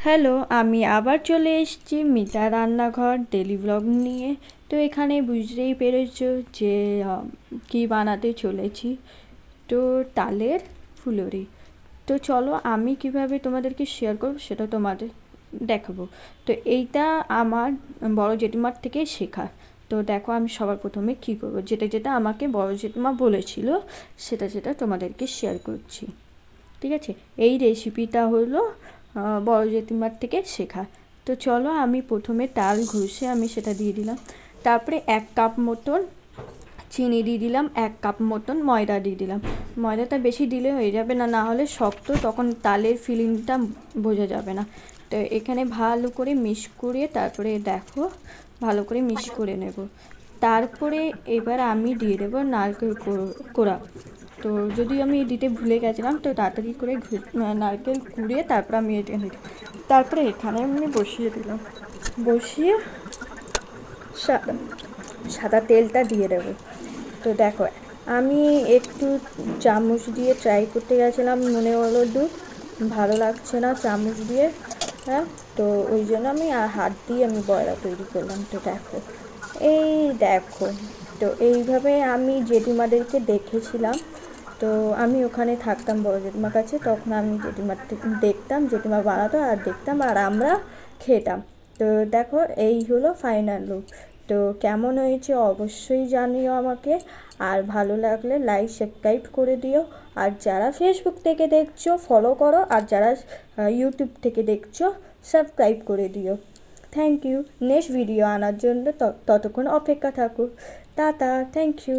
Hello, আমি আবার চলে এসেছি মিতা রান্নাঘর ডেলি ব্লগ নিয়ে। তো এখানে বুঝতেই পেরেছো যে কি বানাতে চলেছি। তো তালের ফুলুরি। তো চলো আমি কিভাবে তোমাদেরকে শেয়ার করব সেটা তোমাদের দেখাবো। তো এইটা আমার বড় জেঠিমার থেকে শেখা। তো দেখো আমি সবার প্রথমে কী করবো, যেটা যেটা আমাকে বড় জেঠিমা বলেছিল সেটা তোমাদেরকে শেয়ার করছি। ঠিক আছে, এই রেসিপিটা হলো বড় জেঠিমার থেকে শেখা। তো চলো আমি প্রথমে তাল ঘষে আমি সেটা দিয়ে দিলাম। তারপরে 1 কাপ মতন চিনি দিয়ে দিলাম, 1 কাপ মতন ময়দা দিয়ে দিলাম। ময়দাটা বেশি দিলে হয়ে যাবে না, না হলে শক্ত, তখন তালের ফিলিংটা বোঝা যাবে না। তো এখানে ভালো করে মিক্স করে তারপরে দেখো ভালো করে মিক্স করে নেব। তারপরে এবার আমি দিয়ে দেবো নারকেল কোড়া। তো যদি আমি দিতে ভুলে গেছিলাম তো তাড়াতাড়ি করে নারকেল কুড়িয়ে তারপর আমি এটা দিই। তারপরে এখানে আমি বসিয়ে দিলাম, বসিয়ে সাদা সাদা তেলটা দিয়ে দেবো। তো দেখো আমি একটু চামচ দিয়ে ট্রাই করতে গেছিলাম, মনে হলো ভালো লাগছে না চামচ দিয়ে। হ্যাঁ, তো ওই জন্য আমি হাত দিয়ে আমি বড়া তৈরি করলাম। তো দেখো এই দেখো, তো এইভাবে আমি জেঠিমাদেরকে দেখেছিলাম। তো আমি ওখানে থাকতাম বড় জেঠিমার কাছে, তখন আমি জেঠিমার দেখতাম, জেঠিমা বানাতো আর দেখতাম আর আমরা খেতাম। তো দেখো এই হলো ফাইনাল লুক। তো কেমন হয়েছে অবশ্যই জানিও আমাকে, আর ভালো লাগলে লাইক সাবস্ক্রাইব করে দিও। আর যারা ফেসবুক থেকে দেখছো ফলো করো, আর যারা ইউটিউব থেকে দেখছো সাবস্ক্রাইব করে দিও। Thank you. নেক্সট ভিডিও আনার জন্য ততক্ষণ অপেক্ষা থাকো। Tata, thank you.